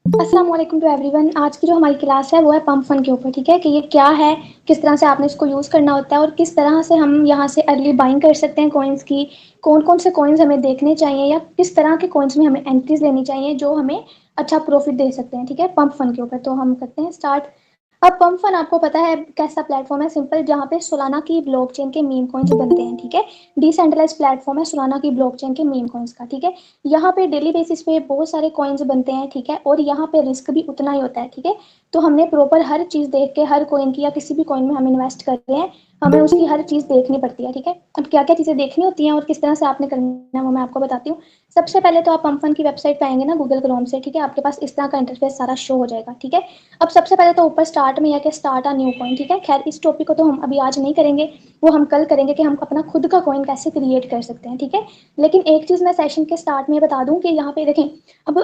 अस्सलाम वालेकुम to everyone. आज की जो हमारी क्लास है वो है पम्प फंड के ऊपर। ठीक है कि ये क्या है, किस तरह से आपने इसको यूज़ करना होता है और किस तरह से हम यहाँ से अर्ली बाइंग कर सकते हैं कॉइन्स की। कौन कौन से कॉइन्स हमें देखने चाहिए या किस तरह के कॉइन्स में हमें एंट्रीज लेनी चाहिए जो हमें अच्छा प्रॉफिट दे सकते हैं। ठीक है, पंप फंड के ऊपर तो हम करते हैं स्टार्ट। अब पंप फन आपको पता है कैसा प्लेटफॉर्म है, सिंपल, जहाँ पे सोलाना की ब्लॉकचेन के मीम कॉइन्स बनते हैं। ठीक है, डिसेंट्रलाइज प्लेटफॉर्म है सोलाना की ब्लॉकचेन के मीम कॉइन्स का। ठीक है, यहाँ पे डेली बेसिस पे बहुत सारे कॉइन्स बनते हैं। ठीक है, और यहाँ पे रिस्क भी उतना ही होता है। ठीक है, तो हमने प्रॉपर हर चीज़ देख के हर कॉइन की या किसी भी कॉइन में हम इन्वेस्ट कर रहे हैं, हमें उसकी हर चीज़ देखनी पड़ती है। ठीक है, अब क्या क्या चीज़ें देखनी होती हैं और किस तरह से आपने करना है वो मैं आपको बताती हूँ। सबसे पहले तो आप पंप फन की वेबसाइट पे आएंगे ना गूगल क्रोम से। ठीक है, आपके पास इस तरह का इंटरफेस सारा शो हो जाएगा। ठीक है, अब सबसे पहले तो ऊपर स्टार्ट में यह कि स्टार्ट अ न्यू कॉइन। ठीक है, खैर इस टॉपिक को तो हम अभी आज नहीं करेंगे, वो हम कल करेंगे कि हम अपना खुद का कॉइन कैसे क्रिएट कर सकते हैं। ठीक है, लेकिन एक चीज़ मैं सेशन के स्टार्ट में बता दूं कि यहाँ पे देखें, अब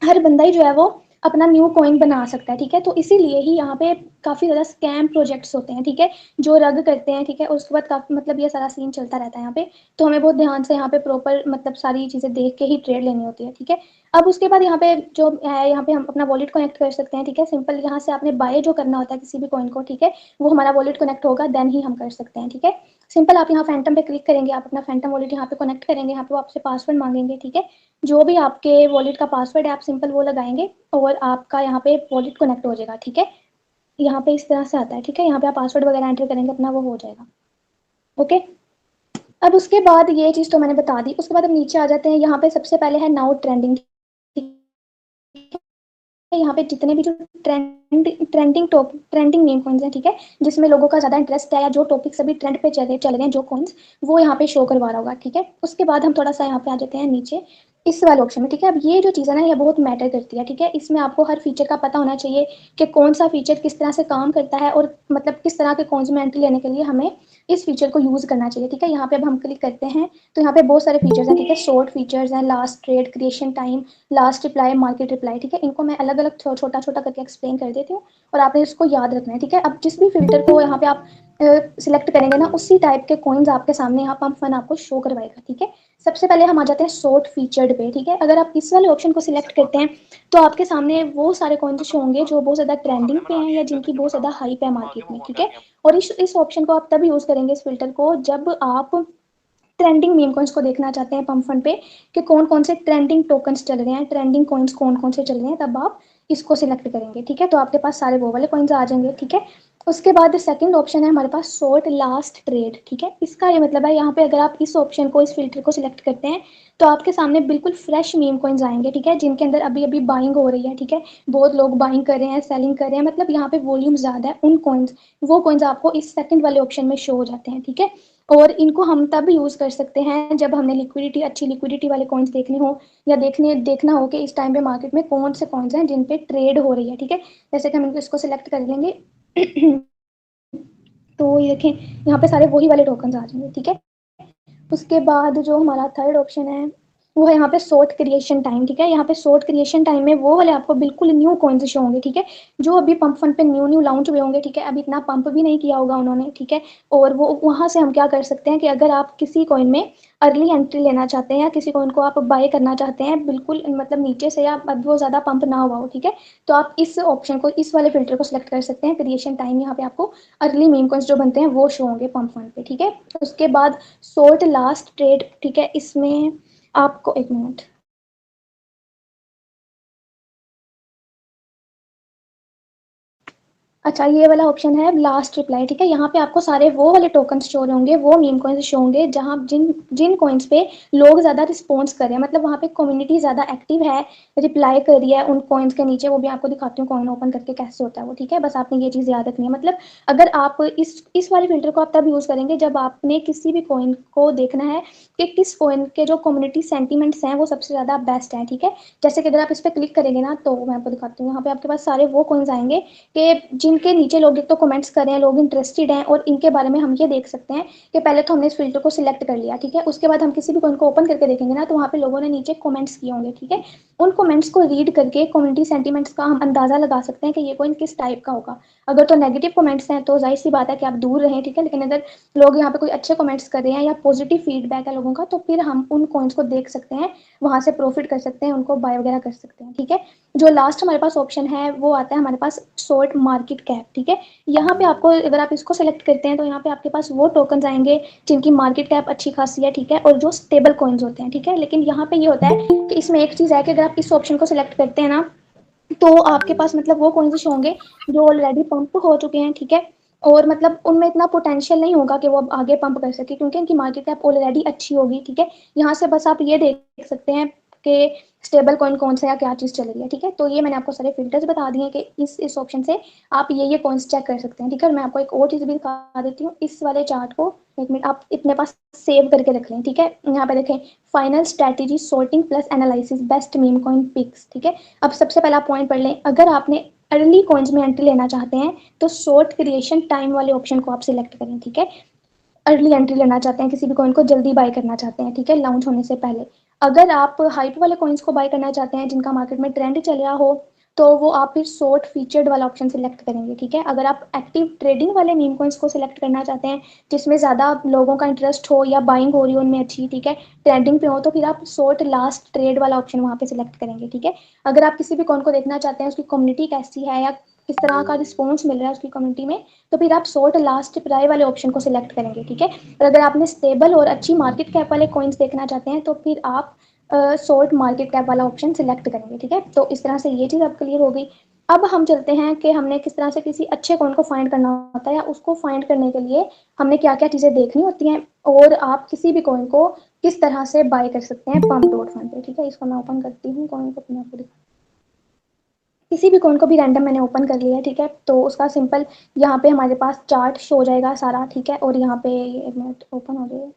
हर बंदा ही जो है वो अपना न्यू कॉइन बना सकता है। ठीक है, तो इसीलिए ही यहाँ पे काफ़ी ज़्यादा स्कैम प्रोजेक्ट्स होते हैं। ठीक है, जो रग करते हैं। ठीक है, उसके बाद काफ़ी मतलब ये सारा सीन चलता रहता है यहाँ पे, तो हमें बहुत ध्यान से यहाँ पे प्रॉपर मतलब सारी चीज़ें देख के ही ट्रेड लेनी होती है। ठीक है, अब उसके बाद यहाँ पे जो है, यहाँ पे हम अपना वॉलेट कनेक्ट कर सकते हैं। ठीक है, सिंपल यहाँ से आपने बाय जो करना होता है किसी भी कॉइन को, ठीक है, वो हमारा वॉलेट कनेक्ट होगा देन ही हम कर सकते हैं। ठीक है, सिंपल आप यहाँ फैंटम पे क्लिक करेंगे, आप अपना फैंटम वॉलेट यहाँ पे कनेक्ट करेंगे, यहाँ पे वो आपसे पासवर्ड मांगेंगे। ठीक है, जो भी आपके वॉलेट का पासवर्ड है आप सिंपल वो लगाएंगे और आपका यहाँ पे वॉलेट कनेक्ट हो जाएगा। ठीक है, यहाँ पे इस तरह से आता है। ठीक है, यहाँ पे आप पासवर्ड वगैरह एंटर करेंगे अपना, वो हो जाएगा। ओके, अब उसके बाद ये चीज़ तो मैंने बता दी। उसके बाद हम नीचे आ जाते हैं, यहाँ पे सबसे पहले है नाउ ट्रेंडिंग। यहाँ पे जितने भी जो ट्रेंडिंग मीम कॉइन्स हैं, ठीक है, जिसमें लोगों का ज़्यादा इंटरेस्ट है या जो टॉपिक सभी ट्रेंड पे चल रहे हैं जो कॉइन्स, वो यहाँ पे शो करवा रहा होगा। ठीक है, उसके बाद हम थोड़ा सा यहाँ पे आ जाते हैं नीचे इस वाले ऑप्शन में। ठीक है, अब ये जो चीज़ है ना ये बहुत मैटर करती है। ठीक है, इसमें आपको हर फीचर का पता होना चाहिए कि कौन सा फीचर किस तरह से काम करता है और मतलब किस तरह के कॉइन्स में एंट्री लेने के लिए हमें इस फीचर को यूज़ करना चाहिए। ठीक है, यहाँ पे अब हम क्लिक करते हैं तो यहाँ पे बहुत सारे फीचर्स हैं। ठीक है, शॉर्ट फीचर्स हैं, last trade, creation time, last reply, market reply. ठीक है, इनको मैं अलग अलग छोटा छोटा करके एक्सप्लेन कर देती हूँ और आपने इसको याद रखना है। ठीक है, अब जिस भी फिल्टर को यहाँ पे आप सिलेक्ट करेंगे ना, उसी टाइप के कॉइन्स आपके सामने यहाँ पंप फन आपको शो करवाएगा। ठीक है, सबसे पहले हम आ जाते हैं शॉर्ट फीचर्ड पे। ठीक है, अगर आप इस वाले ऑप्शन को सिलेक्ट करते हैं तो आपके सामने वो सारे कॉइन्स शो होंगे जो बहुत ज़्यादा ट्रेंडिंग पे हैं या जिनकी बहुत ज़्यादा हाइप है मार्केट में। ठीक है, और इस ऑप्शन को आप तब यूज़ करेंगे इस फिल्टर को जब आप ट्रेंडिंग मीम कॉइन्स को देखना चाहते हैं पंप फंड पे कि कौन कौन से ट्रेंडिंग टोकन्स चल रहे हैं, ट्रेंडिंग कॉइन्स कौन कौन से चल रहे हैं, तब आप इसको सिलेक्ट करेंगे। ठीक है, तो आपके पास सारे वो वाले कॉइन्स आ जाएंगे। ठीक है, उसके बाद सेकंड ऑप्शन है हमारे पास शॉर्ट लास्ट ट्रेड। ठीक है, इसका ये मतलब है यहाँ पे अगर आप इस ऑप्शन को, इस फिल्टर को सिलेक्ट करते हैं तो आपके सामने बिल्कुल फ्रेश मीम कॉइन्स आएंगे। ठीक है, जिनके अंदर अभी अभी बाइंग हो रही है। ठीक है, बहुत लोग बाइंग कर रहे हैं, सेलिंग कर रहे हैं, मतलब यहाँ पे वॉल्यूम ज़्यादा है उन कॉइन्स, वो कॉइन्स आपको इस सेकंड वाले ऑप्शन में शो हो जाते हैं। ठीक है, और इनको हम तब यूज़ कर सकते हैं जब हमने लिक्विडिटी, अच्छी लिक्विडिटी वाले कॉइन्स देखने हो या देखना हो कि इस टाइम पे मार्केट में कौन से कॉइन्स हैं जिन पे ट्रेड हो रही है। ठीक है, जैसे कि हम इनको इसको सिलेक्ट कर लेंगे तो ये देखें यहाँ पे सारे वही वाले टोकन आ जाएंगे। ठीक है, उसके बाद जो हमारा थर्ड ऑप्शन है वो है यहाँ पे शॉर्ट क्रिएशन टाइम। ठीक है, यहाँ पे शॉर्ट क्रिएशन टाइम में वो वाले आपको बिल्कुल न्यू कॉइन्स शो होंगे। ठीक है, जो अभी पंप फंड पे न्यू न्यू लॉन्च हुए होंगे। ठीक है, अभी इतना पंप भी नहीं किया होगा उन्होंने। ठीक है, और वो वहां से हम क्या कर सकते हैं कि अगर आप किसी कॉइन में अर्ली एंट्री लेना चाहते हैं या किसी कॉइन को आप बाय करना चाहते हैं बिल्कुल मतलब नीचे से, या अब वो ज़्यादा पंप ना हुआ हो, ठीक है, तो आप इस ऑप्शन को, इस वाले फिल्टर को सिलेक्ट कर सकते हैं क्रिएशन टाइम। यहाँ पे आपको अर्ली मीम कॉइन्स जो बनते हैं वो शो होंगे पंप फंड पे। ठीक है, उसके बाद शॉर्ट लास्ट ट्रेड। ठीक है, इसमें आपको एक मिनट, अच्छा ये वाला ऑप्शन है लास्ट रिप्लाई। ठीक है, यहाँ पे आपको सारे वो वाले टोकन्स शो होंगे, वो मीम कॉइन्स शो होंगे जहाँ जिन जिन कॉइन्स पे लोग ज़्यादा रिस्पॉन्स कर रहे हैं, मतलब वहाँ पे कम्युनिटी ज़्यादा एक्टिव है, रिप्लाई कर रही है उन कॉइन्स के नीचे। वो भी आपको दिखाती हूँ कॉइन ओपन करके कैसे होता है वो। ठीक है, बस आपने ये चीज़ याद रखनी है। मतलब अगर आप इस वाले फिल्टर को आप तब यूज़ करेंगे जब आपने किसी भी कॉइन को देखना है कि किस कॉइन के जो कम्युनिटी सेंटीमेंट्स हैं वो सबसे ज़्यादा बेस्ट हैं। ठीक है, जैसे कि अगर आप इस पर क्लिक करेंगे ना तो मैं आपको दिखाती हूँ, यहाँ पे आपके पास सारे वो कॉइन्स आएंगे कि जिनके नीचे लोग एक तो कमेंट्स कर रहे हैं, लोग इंटरेस्टेड हैं, और इनके बारे में हम ये देख सकते हैं कि पहले तो हमने इस फिल्टर को सिलेक्ट कर लिया, ठीक है। उसके बाद हम किसी भी कॉइन को ओपन करके देखेंगे ना, तो वहाँ पे लोगों ने नीचे कमेंट्स किए होंगे, ठीक है। उन कमेंट्स को रीड करके कम्युनिटी सेंटीमेंट्स का हम अंदाजा लगा सकते हैं कि ये कॉइन किस टाइप का होगा। अगर तो नेगेटिव कमेंट्स हैं तो जाहिर सी बात है कि आप दूर रहें, ठीक है। लेकिन अगर लोग यहाँ पे कोई अच्छे कमेंट्स कर रहे हैं या पॉजिटिव फीडबैक है लोगों का, तो फिर हम उन कॉइन्स को देख सकते हैं, वहां से प्रॉफिट कर सकते हैं, उनको बाय वगैरह कर सकते हैं, ठीक है। जो लास्ट हमारे पास ऑप्शन है वो आता है हमारे पास शॉर्ट मार्केट कैप, ठीक है। यहाँ पे आपको, अगर आप इसको सेलेक्ट करते हैं तो यहाँ पे आपके पास वो टोकन आएंगे जिनकी मार्केट कैप अच्छी खासी है, ठीक है, और जो स्टेबल कॉइन्स होते हैं, ठीक है। लेकिन यहाँ पे ये होता है कि इसमें एक चीज है कि अगर आप इस ऑप्शन को सिलेक्ट करते हैं ना, तो आपके पास मतलब वो कॉइन्स होंगे जो ऑलरेडी पंप हो चुके हैं, ठीक है। और मतलब उनमें इतना पोटेंशियल नहीं होगा कि वो अब आगे पंप कर सके, क्योंकि इनकी मार्केट कैप ऑलरेडी अच्छी होगी, ठीक है। यहाँ से बस आप ये देख सकते हैं कि स्टेबल कॉइन कौन सा या क्या चीज चल रही है, ठीक है। तो ये मैंने आपको सारे फिल्टर्स बता दिए कि इस ऑप्शन से आप ये कॉइन्स चेक कर सकते हैं, ठीक है। और मैं आपको एक और चीज भी दिखा देती हूँ, इस वाले चार्ट को 1 मिनट आप अपने पास सेव करके रख लें, ठीक है। यहाँ पे देखें, final strategy sorting plus analysis best meme coin picks, ठीक है। अब सबसे पहला पॉइंट पढ़ लें, अगर आपने अर्ली कॉइन्स में एंट्री लेना चाहते हैं तो शॉर्ट क्रिएशन टाइम वाले ऑप्शन को आप सिलेक्ट करें, ठीक है। अर्ली एंट्री लेना चाहते हैं, किसी भी कॉइन को जल्दी बाय करना चाहते हैं, ठीक है, लॉन्च होने से पहले। अगर आप हाइप वाले कॉइन्स को बाय करना चाहते हैं जिनका मार्केट में ट्रेंड चल रहा हो, तो वो आप फिर शॉर्ट फीचर्ड वाला ऑप्शन सिलेक्ट करेंगे, ठीक है। अगर आप एक्टिव ट्रेडिंग वाले मीम कॉइन्स को सिलेक्ट करना चाहते हैं जिसमें ज्यादा लोगों का इंटरेस्ट हो या बाइंग हो रही हो उनमें अच्छी, ठीक है, ट्रेंडिंग पे हो, तो फिर आप शॉर्ट लास्ट ट्रेड वाला ऑप्शन वहां पे सिलेक्ट करेंगे, ठीक है। अगर आप किसी भी कॉइन को देखना चाहते हैं उसकी कम्युनिटी कैसी है या किस तरह का रिस्पॉन्स मिल रहा है उसकी कम्युनिटी में, तो फिर आप शॉर्ट लास्ट प्राइ वाले ऑप्शन को सिलेक्ट करेंगे, ठीक है। और अगर आपने स्टेबल और अच्छी मार्केट कैप वाले कॉइन्स देखना चाहते हैं तो फिर आप शॉर्ट मार्केट कैप वाला ऑप्शन सिलेक्ट करेंगे, ठीक है। तो इस तरह से ये चीज़ अब क्लियर हो गई। अब हम चलते हैं कि हमने किस तरह से किसी अच्छे कॉइन को फाइंड करना होता है, या उसको फाइंड करने के लिए हमने क्या क्या चीज़ें देखनी होती हैं, और आप किसी भी कॉइन को किस तरह से बाय कर सकते हैं पंप डॉट फंड पे, ठीक है। इसको मैं ओपन करती हूँ कॉइन को, अपने आपको किसी भी कॉइन को भी रैंडम मैंने ओपन कर लिया है, ठीक है। तो उसका सिंपल यहाँ पे हमारे पास चार्ट शो हो जाएगा सारा, ठीक है। और यहाँ पे 1 मिनट ओपन हो जाएगा।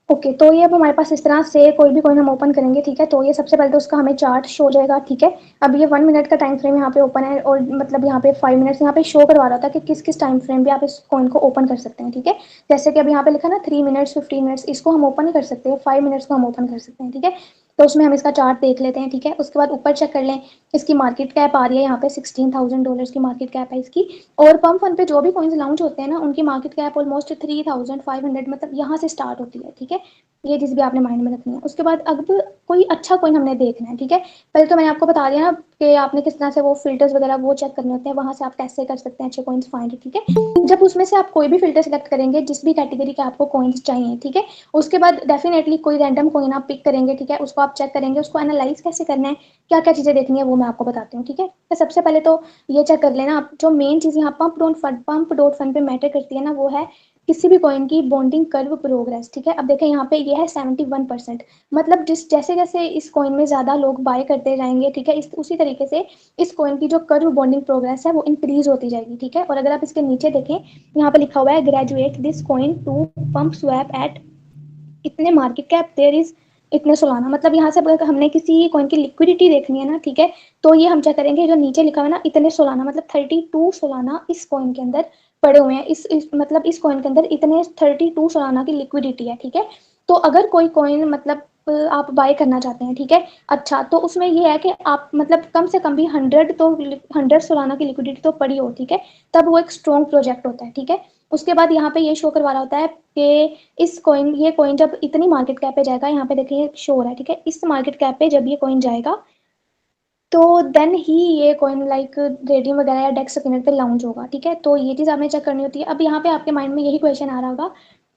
ओके, तो ये अब हमारे पास इस तरह से कोई भी कॉइन हम ओपन करेंगे, ठीक है। तो ये सबसे पहले तो उसका हमें चार्ट शो हो जाएगा, ठीक है। अब ये 1 मिनट का टाइम फ्रेम यहाँ पे ओपन है, और मतलब यहाँ पे 5 मिनट्स यहाँ पे शो करवा रहा था कि किस किस टाइम फ्रेम पे आप इस कॉइन को ओपन कर सकते हैं, ठीक है। जैसे कि अब यहाँ पे लिखा ना 3 मिनट्स 15 मिनट्स, इसको हम ओपन नहीं कर सकते, 5 मिनट्स को हम ओपन कर सकते हैं, ठीक है। तो उसमें हम इसका चार्ट देख लेते हैं, ठीक है। उसके बाद ऊपर चेक कर लें, इसकी मार्केट कैप आ रही है यहाँ पे $16,000 की मार्केट कैप है इसकी। और पंप फंड पे जो भी कॉइन्स लॉन्च होते हैं ना, उनकी मार्केट कैप ऑलमोस्ट 3,500 मतलब यहाँ से स्टार्ट होती है, ठीक है। ये चीज भी आपने माइंड में रखनी है। उसके बाद अब कोई अच्छा कॉइन हमने देखना है, ठीक है। पहले तो मैंने आपको बता दिया ना कि आपने किस तरह से वो फिल्टर्स वगैरह वो चेक करने होते हैं, वहां से आप कैसे कर सकते हैं अच्छे कॉइन्स फाइंड, ठीक है। जब उसमें से आप कोई भी फिल्टर सेलेक्ट करेंगे जिस भी कैटेगरी के आपको कॉइन्स चाहिए, ठीक है, उसके बाद डेफिनेटली कोई रैंडम कॉइन आप पिक करेंगे, ठीक है। उसको आप चेक करेंगे, उसको एनालाइज कैसे करना है, क्या क्या चीजें देखनी है वो मैं आपको बताती हूँ, ठीक है। तो सबसे पहले तो ये चेक कर लेना आप, जो मेन चीज यहाँ पंप डॉट फंड पे मैटर करती है ना, वो है किसी भी कॉइन की बॉन्डिंग कर्व प्रोग्रेस, ठीक है। अब देखें यहाँ पे ये है 71%, मतलब जिस जैसे जैसे इस कॉइन में ज्यादा लोग बाय करते जाएंगे, ठीक है, इस उसी तरीके से इस कॉइन की जो कर्व बॉन्डिंग प्रोग्रेस है वो इंक्रीज होती जाएगी, ठीक है। और अगर आप इसके नीचे देखें, यहाँ पे लिखा हुआ है graduate this coin to pump swap at इतने मार्केट कैप देयर इज इतने सोलाना, मतलब यहाँ से अगर हमने किसी कॉइन की लिक्विडिटी देखनी है ना, ठीक है, तो ये हम क्या करेंगे, जो नीचे लिखा हुआ है ना इतने सोलाना, मतलब 32 सोलाना इस कॉइन के अंदर पड़े हुए हैं, मतलब इस कॉइन के अंदर इतने 32 सोलाना की लिक्विडिटी है, ठीक है। तो अगर कोई कॉइन मतलब आप बाय करना चाहते हैं, ठीक है, अच्छा, तो उसमें ये है कि आप मतलब कम से कम भी 100 सोलाना की लिक्विडिटी तो पड़ी हो, ठीक है, तब वो एक स्ट्रॉन्ग प्रोजेक्ट होता है, ठीक है। उसके बाद यहाँ पे ये शो करवा रहा होता है कि ये कॉइन जब इतनी मार्केट कैप पे जाएगा, यहाँ पे देखिए शो हो रहा है, ठीक है, इस मार्केट कैप पे जब ये कॉइन जाएगा तो देन ही ये कॉइन लाइक रेडियम वगैरह या डेक्स स्पिनर पे लॉन्च होगा, ठीक है। तो ये चीज़ हमें चेक करनी होती है। अब यहाँ पे आपके माइंड में यही क्वेश्चन आ रहा होगा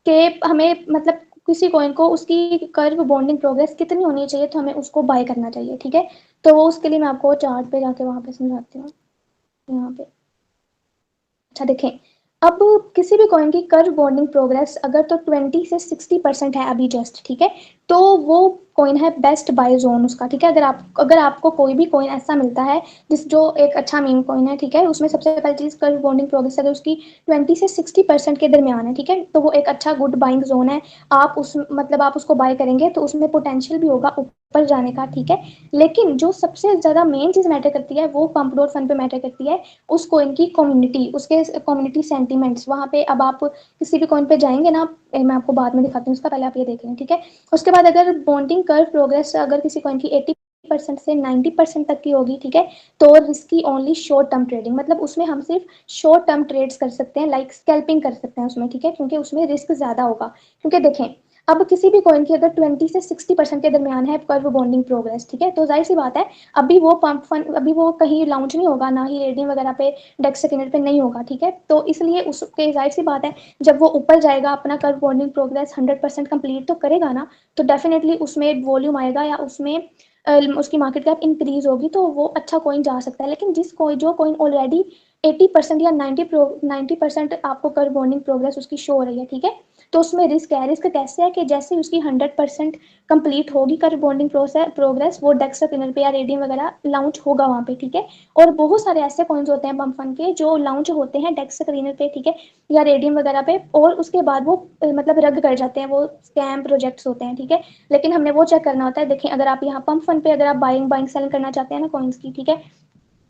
कि हमें मतलब किसी कॉइन को उसकी कर्व बॉन्डिंग प्रोग्रेस कितनी होनी चाहिए तो हमें उसको बाय करना चाहिए, ठीक है। तो वो उसके लिए मैं आपको चार्ट पे जाके वहां पे समझाती हूँ, यहाँ पे। अच्छा देखें, अब किसी भी कॉइन की कर्व बॉन्डिंग प्रोग्रेस अगर तो 20 से 60% है अभी जस्ट, ठीक है, तो वो कॉइन है बेस्ट बाय जोन उसका, ठीक है। अगर आपको कोई भी कॉइन ऐसा मिलता है जिस जो एक अच्छा मीम कॉइन है, ठीक है, उसमें सबसे पहली चीज कर्व बॉन्डिंग प्रोग्रेस अगर उसकी 20 से 60% के दरमियान है, ठीक है, तो वो एक अच्छा गुड बाइंग जोन है। आप उस मतलब आप उसको बाय करेंगे तो उसमें पोटेंशियल भी होगा ऊपर जाने का, ठीक है। लेकिन जो सबसे ज्यादा मेन चीज मैटर करती है वो पंप डॉट फन पे मैटर करती है, उस कॉइन की कम्युनिटी, उसके कम्युनिटी सेंटीमेंट्स। वहां पे अब आप किसी भी कॉइन पे जाएंगे ना, मैं आपको बाद में दिखाती हूँ, उसका पहले आप ये देख लें, ठीक है। उसके बाद अगर बॉन्डिंग कर्व प्रोग्रेस अगर किसी कॉइन की 80% से 90% तक की होगी, ठीक है, तो risky only short term trading, मतलब उसमें हम सिर्फ शॉर्ट टर्म ट्रेड्स कर सकते हैं, लाइक स्कैल्पिंग कर सकते हैं उसमें, ठीक है, क्योंकि उसमें रिस्क ज्यादा होगा। क्योंकि देखें, अब किसी भी कॉइन की अगर 20 से 60% के दरमियान है कर्व बॉन्डिंग प्रोग्रेस, ठीक है, तो जाहिर सी बात है अभी वो पंप फन अभी वो कहीं लॉन्च नहीं होगा, ना ही रेडियम वगैरह पे डेक्स सेकेंडरी पे नहीं होगा, ठीक है। तो इसलिए उसके जाहिर सी बात है जब वो ऊपर जाएगा अपना कर्व बॉन्डिंग प्रोग्रेस 100% कंप्लीट तो करेगा ना, तो डेफिनेटली उसमें वॉल्यूम आएगा या उसमें उसकी मार्केट कैप इंक्रीज होगी, तो वो अच्छा कॉइन जा सकता है। लेकिन जो कॉइन ऑलरेडी 80% या 90% आपको कर्व बॉन्डिंग प्रोग्रेस उसकी शो हो रही है, ठीक है, तो उसमें रिस्क है। रिस्क कैसे है कि जैसे उसकी 100% कंप्लीट होगी कर्व बॉन्डिंग प्रोग्रेस, वो डेक्स स्पिनर पे या रेडियम वगैरह लॉन्च होगा वहां पे, ठीक है। और बहुत सारे ऐसे कॉइन्स होते हैं पंप फंड के जो लॉन्च होते हैं डेक्स स्क्रीनर पे, ठीक है, या रेडियम वगैरह पे, और उसके बाद वो मतलब रद्द कर जाते हैं, वो स्कैम प्रोजेक्ट्स होते हैं, ठीक है। लेकिन हमने वो चेक करना होता है। देखिए, अगर आप यहाँ पंप फंड पे अगर आप बाइंग बाइंग सेलिंग करना चाहते हैं ना कॉइन्स की, ठीक है,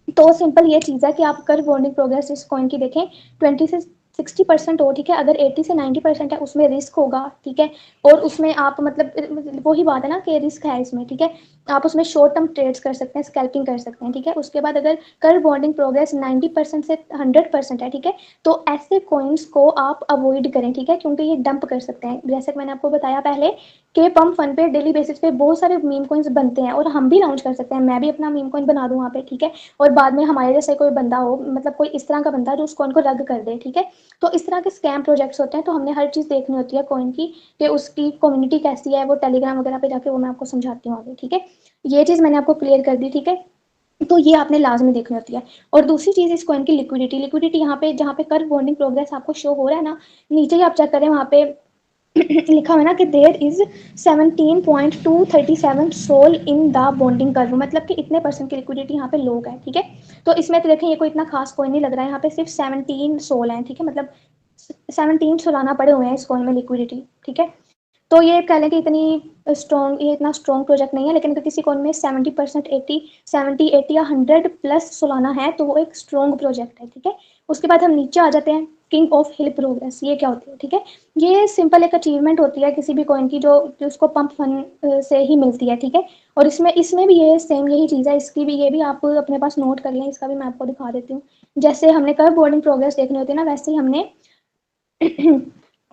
तो सिंपल ये चीज़ है कि आप कर बॉन्डिंग प्रोग्रेस इस कॉइन की देखें 20 से 60% हो, ठीक है, अगर 80 से 90% है उसमें रिस्क होगा, ठीक है। और उसमें आप मतलब वही बात है ना कि रिस्क है इसमें, ठीक है। आप उसमें शॉर्ट टर्म ट्रेड्स कर सकते हैं, स्कैल्पिंग कर सकते हैं, ठीक है। उसके बाद अगर कर बॉन्डिंग प्रोग्रेस 90% से 100% है, ठीक है, तो ऐसे कॉइन्स को आप अवॉइड करें, ठीक है, क्योंकि ये डंप कर सकते हैं। जैसे कि मैंने आपको बताया पहले कि पंप फंड पे डेली बेसिस पे बहुत सारे मीम कॉइन्स बनते हैं और हम भी लॉन्च कर सकते हैं। मैं भी अपना मीम कॉइन बना दूं वहाँ पे, ठीक है, और बाद में हमारे जैसे कोई बंदा हो, मतलब कोई इस तरह का बंदा जो उस कॉइन को रद्द कर दे, ठीक है। तो इस तरह के स्कैम प्रोजेक्ट्स होते हैं, तो हमने हर चीज़ देखनी होती है कॉइन की कि उसकी कम्युनिटी कैसी है, वो टेलीग्राम वगैरह पे जाके वो मैं आपको समझाती हूँ आगे, ठीक है। ये चीज़ मैंने आपको क्लियर कर दी, ठीक है। तो ये आपने लाजमी देखनी होती है। और दूसरी चीज़ इस कॉइन की लिक्विडिटी, लिक्विडिटी यहाँ पे जहाँ पे कर बॉन्डिंग प्रोग्रेस आपको शो हो रहा है ना, नीचे ही आप चेक करें वहाँ पे लिखा हुआ है ना कि there is 17.237 SOL in the bonding curve, मतलब कि इतने परसेंट की लिक्विडिटी यहाँ पे लोग है, ठीक है। तो इसमें तो देखें ये कोई इतना खास कॉइन नहीं लग रहा है, यहाँ पे सिर्फ 17 सोल है, ठीक है, मतलब 17 सोलाना पड़े हुए हैं इस कॉइन में लिक्विडिटी, ठीक है। तो ये कह लें कि ये इतना स्ट्रॉन्ग प्रोजेक्ट नहीं है, लेकिन अगर किसी कॉइन में 70% 80 या 100+ सोलाना है तो वो एक स्ट्रॉन्ग प्रोजेक्ट है, ठीक है। उसके बाद हम नीचे आ जाते हैं, किंग ऑफ हिल प्रोग्रेस ये क्या होती है, ठीक है। ये सिंपल एक अचीवमेंट होती है किसी भी कॉइन की जो उसको पंप फन से ही मिलती है, ठीक है। और इसमें इसमें भी ये सेम यही चीज़ है, इसकी भी ये भी आप अपने पास नोट कर लें, इसका भी मैं आपको दिखा देती हूँ। जैसे हमने कहा बोर्डिंग प्रोग्रेस देखनी होती है ना, वैसे ही हमने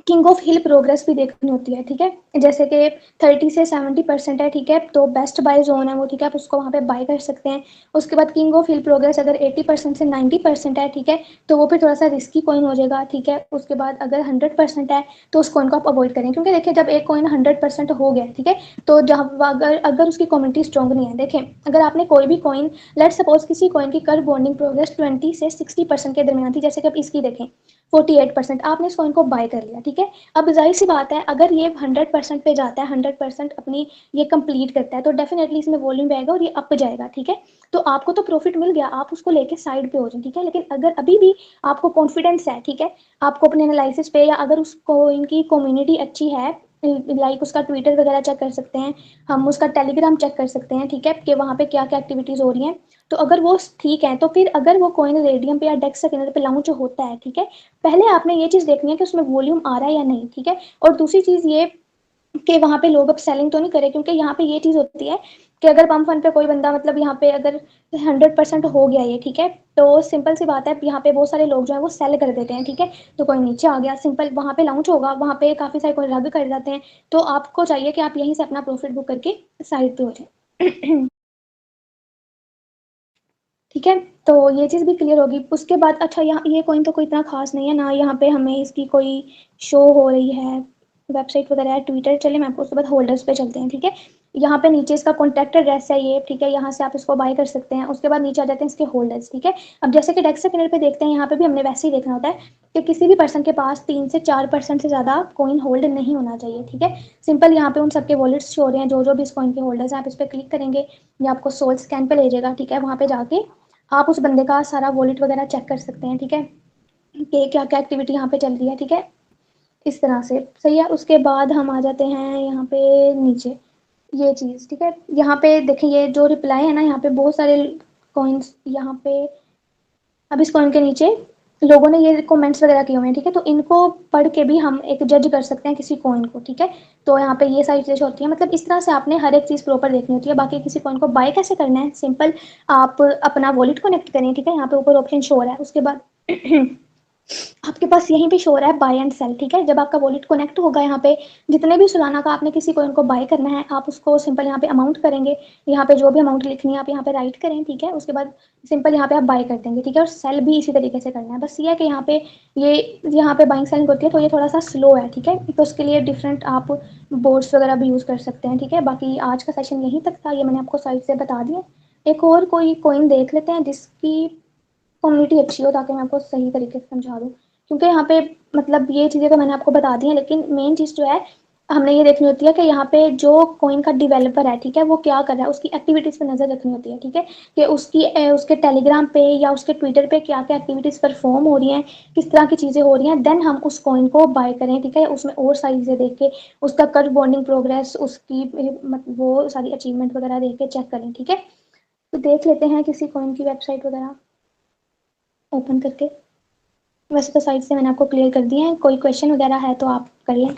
किंग ऑफ हिल प्रोग्रेस भी देखनी होती है, ठीक है। जैसे कि 30 से 70% है, ठीक है, तो बेस्ट बाय जोन है वो, ठीक है, आप उसको वहाँ पे बाय कर सकते हैं। उसके बाद किंग ऑफ हिल प्रोग्रेस अगर 80% से 90% है, ठीक है, तो वो फिर थोड़ा सा रिस्की कॉइन हो जाएगा, ठीक है। उसके बाद अगर 100% है तो उस कॉइन को आप अवॉइड करें, क्योंकि देखिए जब एक कॉइन 100% हो गया, ठीक है, तो जहाँ अगर अगर उसकी कम्युनिटी स्ट्रॉन्ग नहीं है, देखें अगर आपने कोई भी कॉइन, लेट सपोज किसी कॉइन की कर बॉन्डिंग प्रोग्रेस 20 से 60% के दरमियान थी, जैसे कि आप इसकी देखें 48%, आपने इस कॉइन को बाय कर लिया, ठीक है। अब जाहिर सी बात है अगर ये 100% पे जाता है, 100% अपनी ये कंप्लीट करता है, तो डेफिनेटली इसमें वॉल्यूम भी आएगा और ये अप जाएगा, ठीक है। तो आपको तो प्रॉफिट मिल गया, आप उसको लेके साइड पे हो जाए, ठीक है। लेकिन अगर अभी भी आपको कॉन्फिडेंस है, ठीक है, आपको अपने एनालिसिस पे, या अगर उस कॉइन की कम्युनिटी अच्छी है, लाइक उसका ट्विटर वगैरह चेक कर सकते हैं हम, उसका टेलीग्राम चेक कर सकते हैं, ठीक है, कि वहाँ पे क्या क्या एक्टिविटीज़ हो रही हैं। तो अगर वो ठीक है तो फिर अगर वो कॉइन रेडियम पे या डेक्स सेकेंडरी पे लॉन्च होता है, ठीक है, पहले आपने ये चीज़ देखनी है कि उसमें वॉल्यूम आ रहा है या नहीं, ठीक है। और दूसरी चीज़ ये कि वहाँ पे लोग अब सेलिंग तो नहीं करे, क्योंकि यहाँ पे ये चीज़ होती है कि अगर पंप फंड पे कोई बंदा, मतलब यहाँ पे अगर 100% हो गया ये, ठीक है, तो सिंपल सी बात है यहाँ पे बहुत सारे लोग जो है वो सेल कर देते हैं, ठीक है। तो कोई नीचे आ गया, सिंपल वहाँ पे लॉन्च होगा, वहाँ पे काफ़ी सारे कोई रद्द कर जाते हैं, तो आपको चाहिए कि आप यहीं से अपना प्रॉफिट बुक करके साइड पे हो जाए। ठीक है, तो ये चीज़ भी क्लियर होगी। उसके बाद अच्छा, यहाँ ये कॉइन तो कोई इतना खास नहीं है ना, यहाँ पे हमें इसकी कोई शो हो रही है, वेबसाइट वगैरह है, ट्विटर चले, मैं आपको उसके बाद होल्डर्स पे चलते हैं, ठीक है। यहाँ पे नीचे इसका कॉन्टैक्ट एड्रेस है ये, ठीक है, यहाँ से आप इसको बाय कर सकते हैं। उसके बाद नीचे आ जाते हैं इसके होल्डर्स, ठीक है। अब जैसे कि डेस्कटॉप पैनल पे देखते हैं, यहाँ पे भी हमने वैसे ही देखना होता है कि किसी भी पर्सन के पास 3 से 4% से ज़्यादा कॉइन होल्ड नहीं होना चाहिए, ठीक है। सिंपल यहाँ पे उन सबके वॉलेट्स शो हो रहे हैं, जो जो भी इस कॉइन के होल्डर्स हैं। आप इस पर क्लिक करेंगे, ये आपको सोल स्कैन पे ले जाएगा, ठीक है। वहाँ पे जाके आप उस बंदे का सारा वॉलेट वगैरह चेक कर सकते हैं, ठीक है, कि क्या क्या एक्टिविटी यहाँ पे चल रही है, ठीक है। इस तरह से सही है। उसके बाद हम आ जाते हैं यहाँ पे नीचे, ये चीज़, ठीक है। यहाँ पे देखें, ये जो रिप्लाई है ना, यहाँ पे बहुत सारे कॉइन्स यहाँ पे। अब इस कॉइन के नीचे लोगों ने ये कमेंट्स वगैरह किए हुए हैं, ठीक है। तो इनको पढ़ के भी हम एक जज कर सकते हैं किसी कॉइन को, ठीक है। तो यहाँ पे ये सारी चीज़ें होती हैं, मतलब इस तरह से आपने हर एक चीज़ प्रॉपर देखनी होती है। बाकी किसी कॉइन को बाय कैसे करना है, सिंपल आप अपना वॉलेट कनेक्ट करें, ठीक है। यहाँ पे ऊपर ऑप्शन शो हो रहा है, उसके बाद आपके पास यहीं पे शो हो रहा है बाय एंड सेल, ठीक है। जब आपका वॉलेट कनेक्ट होगा, यहाँ पे जितने भी सुलाना का आपने किसी कॉइन को बाय करना है, आप उसको सिंपल यहाँ पे अमाउंट करेंगे, यहाँ पे जो भी अमाउंट लिखनी है आप यहाँ पे राइट करें, ठीक है। उसके बाद सिंपल यहाँ पे आप बाय कर देंगे, ठीक है। और सेल भी इसी तरीके से करना है। बस ये है कि ये यहाँ पे बाइंग सेलिंग होती है, तो ये थोड़ा सा स्लो है, ठीक है। तो उसके लिए डिफरेंट आप बोर्ड्स वगैरह भी यूज़ कर सकते हैं, ठीक है। बाकी आज का सेशन यहीं तक था, ये मैंने आपको साइड से बता दिया। एक और कोई कॉइन देख लेते हैं जिसकी कम्युनिटी अच्छी हो, ताकि मैं आपको सही तरीके से समझा दूँ। क्योंकि यहाँ पे मतलब ये चीज़ें तो मैंने आपको बता दी हैं, लेकिन मेन चीज़ जो है हमने ये देखनी होती है कि यहाँ पे जो कॉइन का डेवलपर है, ठीक है, वो क्या कर रहा है, उसकी एक्टिविटीज़ पे नज़र रखनी होती है, ठीक है। कि उसके टेलीग्राम पे या उसके ट्विटर पे क्या क्या एक्टिविटीज़ परफॉर्म हो रही हैं, किस तरह की चीज़ें हो रही हैं, देन हम उस कॉइन को बाय करें, ठीक है। उसमें और सारी चीज़ें देख के, उसका कर्व बॉन्डिंग प्रोग्रेस, उसकी वो सारी अचीवमेंट वगैरह देख के चेक करें, ठीक है। तो देख लेते हैं किसी कॉइन की वेबसाइट वगैरह ओपन करके। वैसे तो साइट से मैंने आपको क्लियर कर दिया है, कोई क्वेश्चन वगैरह है तो आप कर लें।